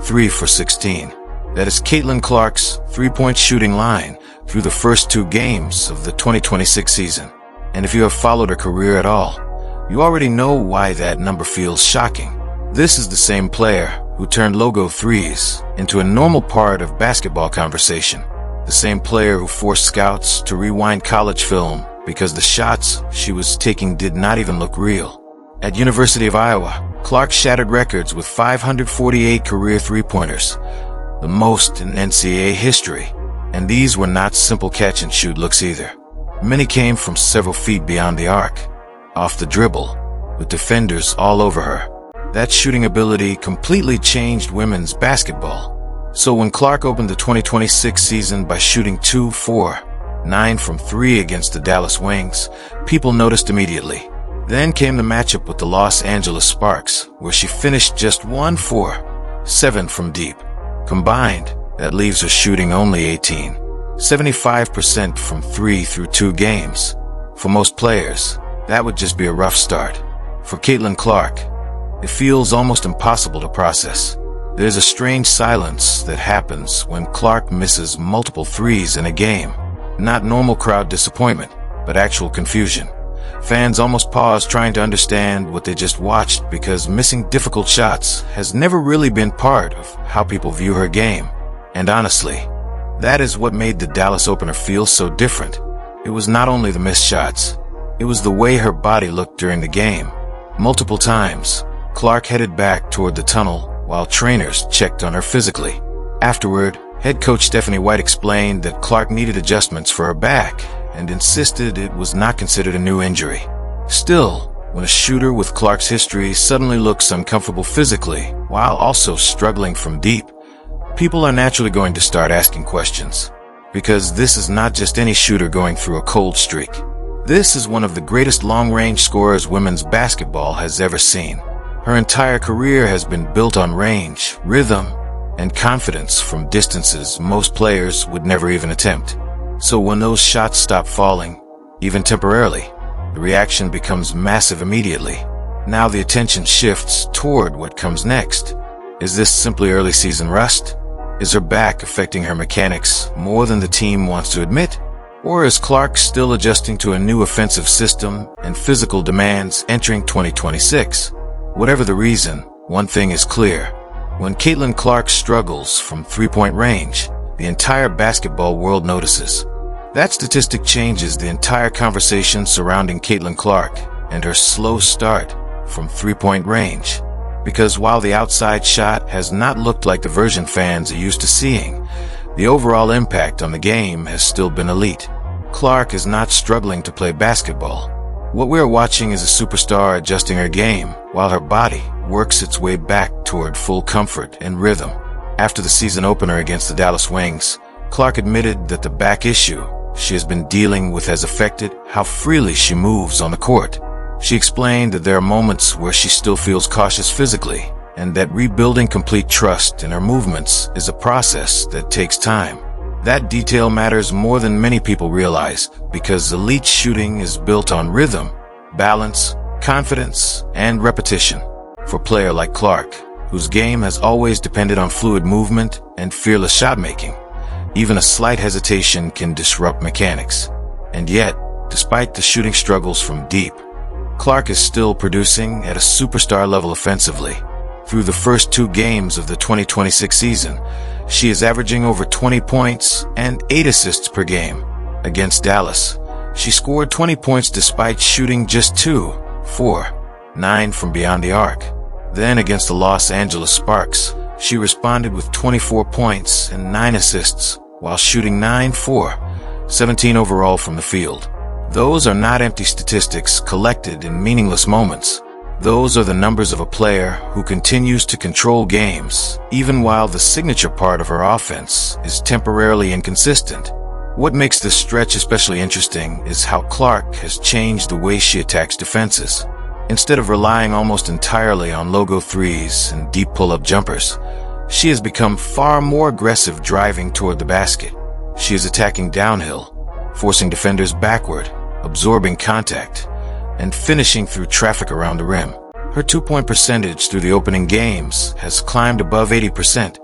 3 for 16. That is Caitlin Clark's three-point shooting line through the first 2 games of the 2026 season. And if you have followed her career at all, you already know why that number feels shocking. This is the same player who turned logo threes into a normal part of basketball conversation. The same player who forced scouts to rewind college film because the shots she was taking did not even look real. At University of Iowa, Clark shattered records with 548 career three-pointers, the most in NCAA history. And these were not simple catch-and-shoot looks either. Many came from several feet beyond the arc, off the dribble, with defenders all over her. That shooting ability completely changed women's basketball. So when Clark opened the 2026 season by shooting 2 for 9 from 3 against the Dallas Wings, people noticed immediately. Then came the matchup with the Los Angeles Sparks, where she finished just 1 for 7 from deep. Combined, that leaves her shooting only 75% from 3 through 2 games. For most players, that would just be a rough start. For Caitlin Clark, it feels almost impossible to process. There's a strange silence that happens when Clark misses multiple threes in a game. Not normal crowd disappointment, but actual confusion. Fans almost pause trying to understand what they just watched because missing difficult shots has never really been part of how people view her game. And honestly, that is what made the Dallas opener feel so different. It was not only the missed shots, it was the way her body looked during the game. Multiple times, Clark headed back toward the tunnel while trainers checked on her physically. Afterward, head coach Stephanie White explained that Clark needed adjustments for her back and insisted it was not considered a new injury. Still, when a shooter with Clark's history suddenly looks uncomfortable physically while also struggling from deep, people are naturally going to start asking questions. Because this is not just any shooter going through a cold streak. This is one of the greatest long-range scorers women's basketball has ever seen. Her entire career has been built on range, rhythm, and confidence from distances most players would never even attempt. So when those shots stop falling, even temporarily, the reaction becomes massive immediately. Now the attention shifts toward what comes next. Is this simply early season rust? Is her back affecting her mechanics more than the team wants to admit? Or is Clark still adjusting to a new offensive system and physical demands entering 2026? Whatever the reason, one thing is clear. When Caitlin Clark struggles from three-point range, the entire basketball world notices. That statistic changes the entire conversation surrounding Caitlin Clark and her slow start from three-point range. Because while the outside shot has not looked like the version fans are used to seeing, the overall impact on the game has still been elite. Clark is not struggling to play basketball. What we're watching is a superstar adjusting her game while her body works its way back toward full comfort and rhythm. After the season opener against the Dallas Wings, Clark admitted that the back issue she has been dealing with has affected how freely she moves on the court. She explained that there are moments where she still feels cautious physically, and that rebuilding complete trust in her movements is a process that takes time. That detail matters more than many people realize, because elite shooting is built on rhythm, balance, confidence, and repetition. For a player like Clark, whose game has always depended on fluid movement and fearless shot-making, even a slight hesitation can disrupt mechanics. And yet, despite the shooting struggles from deep, Clark is still producing at a superstar level offensively. Through the first 2 games of the 2026 season, she is averaging over 20 points and 8 assists per game. Against Dallas, she scored 20 points despite shooting just 2 for 9 from beyond the arc. Then against the Los Angeles Sparks, she responded with 24 points and 9 assists while shooting 9 for 17 overall from the field. Those are not empty statistics collected in meaningless moments. Those are the numbers of a player who continues to control games, even while the signature part of her offense is temporarily inconsistent. What makes this stretch especially interesting is how Clark has changed the way she attacks defenses. Instead of relying almost entirely on logo threes and deep pull-up jumpers, she has become far more aggressive driving toward the basket. She is attacking downhill, forcing defenders backward, absorbing contact, and finishing through traffic around the rim. Her two-point percentage through the opening games has climbed above 80%,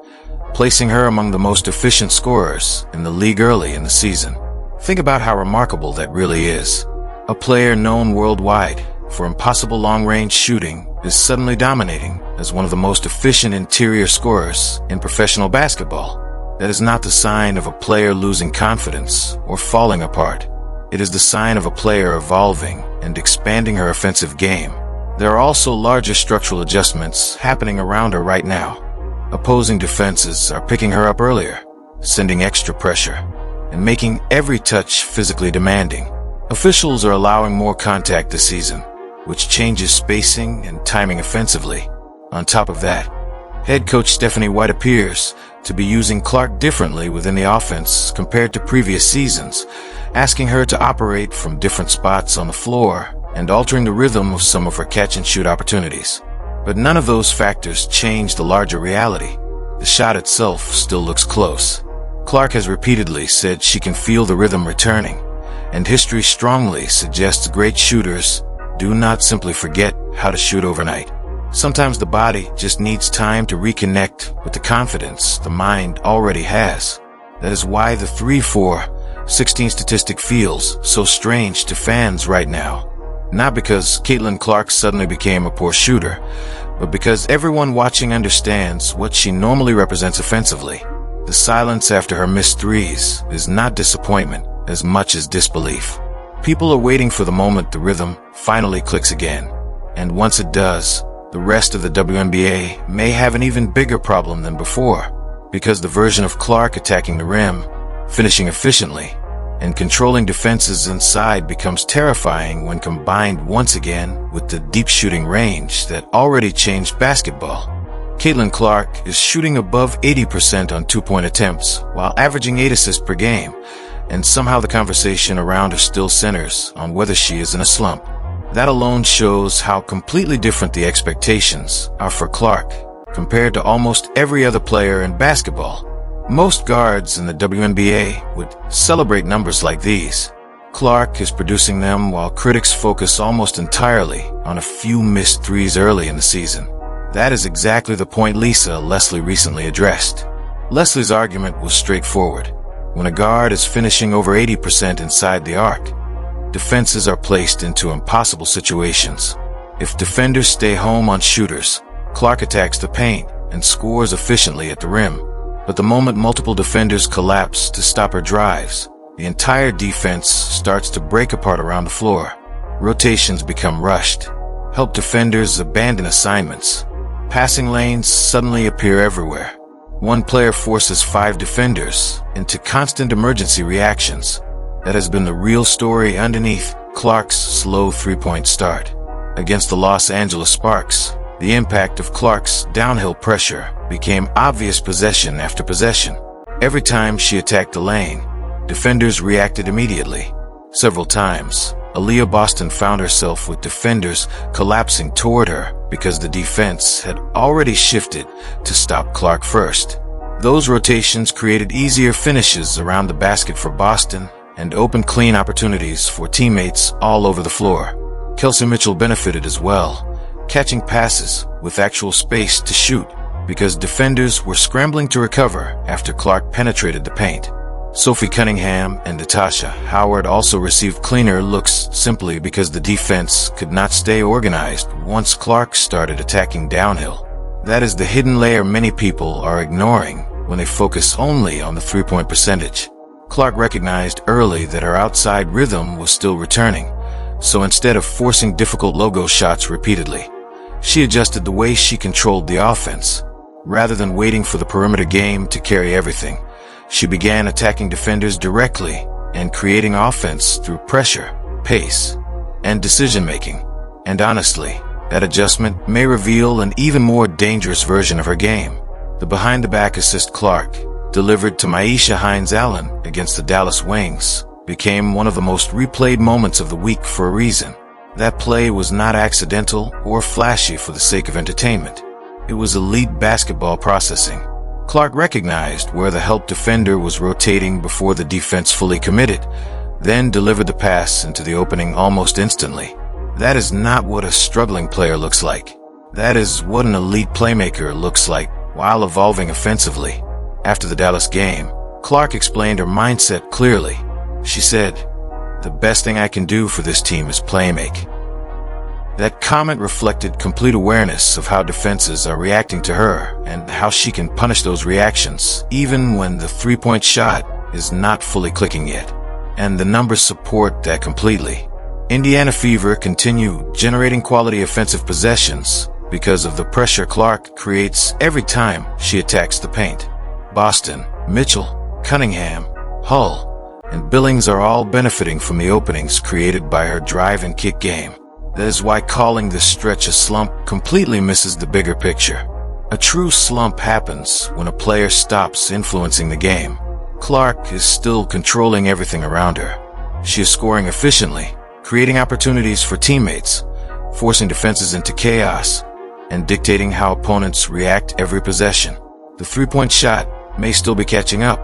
placing her among the most efficient scorers in the league early in the season. Think about how remarkable that really is. A player known worldwide for impossible long-range shooting is suddenly dominating as one of the most efficient interior scorers in professional basketball. That is not the sign of a player losing confidence or falling apart. It is the sign of a player evolving and expanding her offensive game. There are also larger structural adjustments happening around her right now. Opposing defenses are picking her up earlier, sending extra pressure, and making every touch physically demanding. Officials are allowing more contact this season, which changes spacing and timing offensively. On top of that, head coach Stephanie White appears to be using Clark differently within the offense compared to previous seasons, asking her to operate from different spots on the floor and altering the rhythm of some of her catch-and-shoot opportunities. But none of those factors change the larger reality. The shot itself still looks close. Clark has repeatedly said she can feel the rhythm returning, and history strongly suggests great shooters do not simply forget how to shoot overnight. Sometimes the body just needs time to reconnect with the confidence the mind already has. That is why the 3-4-16 statistic feels so strange to fans right now. Not because Caitlin Clark suddenly became a poor shooter, but because everyone watching understands what she normally represents offensively. The silence after her missed threes is not disappointment as much as disbelief. People are waiting for the moment the rhythm finally clicks again. And once it does, the rest of the WNBA may have an even bigger problem than before, because the version of Clark attacking the rim, finishing efficiently, and controlling defenses inside becomes terrifying when combined once again with the deep shooting range that already changed basketball. Caitlin Clark is shooting above 80% on two-point attempts while averaging 8 assists per game, and somehow the conversation around her still centers on whether she is in a slump. That alone shows how completely different the expectations are for Clark compared to almost every other player in basketball. Most guards in the WNBA would celebrate numbers like these. Clark is producing them while critics focus almost entirely on a few missed threes early in the season. That is exactly the point Lisa Leslie recently addressed. Leslie's argument was straightforward. When a guard is finishing over 80% inside the arc, defenses are placed into impossible situations. If defenders stay home on shooters, Clark attacks the paint and scores efficiently at the rim. But the moment multiple defenders collapse to stop her drives, the entire defense starts to break apart around the floor. Rotations become rushed. Help defenders abandon assignments. Passing lanes suddenly appear everywhere. One player forces 5 defenders into constant emergency reactions. That has been the real story underneath Clark's slow three-point start. Against the Los Angeles Sparks, the impact of Clark's downhill pressure became obvious possession after possession. Every time she attacked the lane, defenders reacted immediately. Several times, Aaliyah Boston found herself with defenders collapsing toward her because the defense had already shifted to stop Clark first. Those rotations created easier finishes around the basket for Boston and opened clean opportunities for teammates all over the floor. Kelsey Mitchell benefited as well, catching passes with actual space to shoot because defenders were scrambling to recover after Clark penetrated the paint. Sophie Cunningham and Natasha Howard also received cleaner looks simply because the defense could not stay organized once Clark started attacking downhill. That is the hidden layer many people are ignoring when they focus only on the three-point percentage. Clark recognized early that her outside rhythm was still returning, so instead of forcing difficult logo shots repeatedly, she adjusted the way she controlled the offense. Rather than waiting for the perimeter game to carry everything, she began attacking defenders directly and creating offense through pressure, pace, and decision-making. And honestly, that adjustment may reveal an even more dangerous version of her game. The behind-the-back assist Clark delivered to Maisha Hines-Allen against the Dallas Wings became one of the most replayed moments of the week for a reason. That play was not accidental or flashy for the sake of entertainment. It was elite basketball processing. Clark recognized where the help defender was rotating before the defense fully committed, then delivered the pass into the opening almost instantly. That is not what a struggling player looks like. That is what an elite playmaker looks like while evolving offensively. After the Dallas game, Clark explained her mindset clearly. She said, "The best thing I can do for this team is playmake." That comment reflected complete awareness of how defenses are reacting to her and how she can punish those reactions even when the three-point shot is not fully clicking yet. And the numbers support that completely. Indiana Fever continue generating quality offensive possessions because of the pressure Clark creates every time she attacks the paint. Boston, Mitchell, Cunningham, Hull, and Billings are all benefiting from the openings created by her drive and kick game. That is why calling this stretch a slump completely misses the bigger picture. A true slump happens when a player stops influencing the game. Clark is still controlling everything around her. She is scoring efficiently, creating opportunities for teammates, forcing defenses into chaos, and dictating how opponents react every possession. The three-point shot may still be catching up,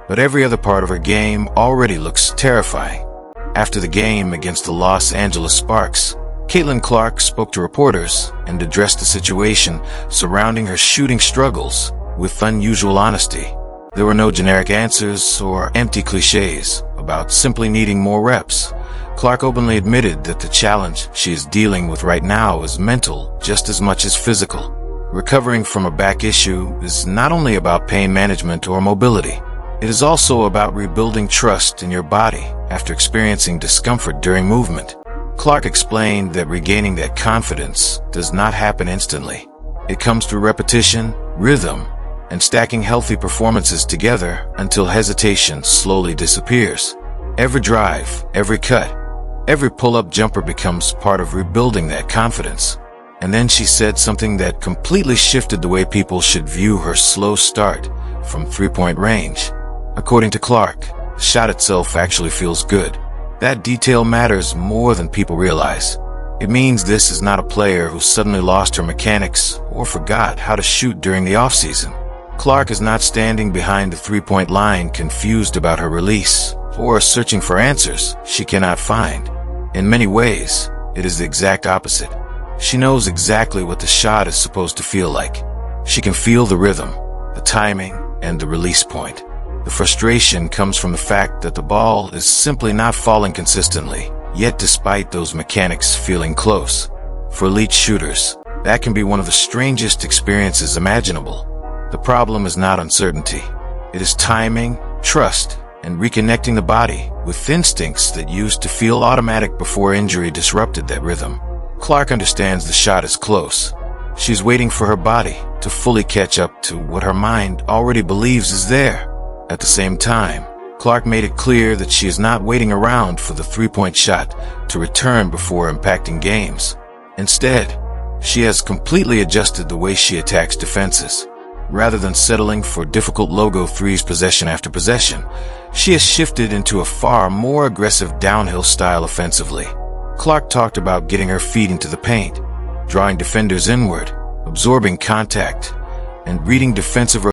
but every other part of her game already looks terrifying. After the game against the Los Angeles Sparks, Caitlin Clark spoke to reporters and addressed the situation surrounding her shooting struggles with unusual honesty. There were no generic answers or empty cliches about simply needing more reps. Clark openly admitted that the challenge she is dealing with right now is mental just as much as physical. Recovering from a back issue is not only about pain management or mobility. It is also about rebuilding trust in your body after experiencing discomfort during movement. Clark explained that regaining that confidence does not happen instantly. It comes through repetition, rhythm, and stacking healthy performances together until hesitation slowly disappears. Every drive, every cut, every pull-up jumper becomes part of rebuilding that confidence. And then she said something that completely shifted the way people should view her slow start from three-point range. According to Clark, the shot itself actually feels good. That detail matters more than people realize. It means this is not a player who suddenly lost her mechanics or forgot how to shoot during the offseason. Clark is not standing behind the three-point line confused about her release or searching for answers she cannot find. In many ways, it is the exact opposite. She knows exactly what the shot is supposed to feel like. She can feel the rhythm, the timing, and the release point. The frustration comes from the fact that the ball is simply not falling consistently, yet despite those mechanics feeling close. For elite shooters, that can be one of the strangest experiences imaginable. The problem is not uncertainty. It is timing, trust, and reconnecting the body with instincts that used to feel automatic before injury disrupted that rhythm. Clark understands the shot is close. She's waiting for her body to fully catch up to what her mind already believes is there. At the same time, Clark made it clear that she is not waiting around for the three-point shot to return before impacting games. Instead, she has completely adjusted the way she attacks defenses. Rather than settling for difficult logo threes possession after possession, she has shifted into a far more aggressive downhill style offensively. Clark talked about getting her feet into the paint, drawing defenders inward, absorbing contact, and reading defensive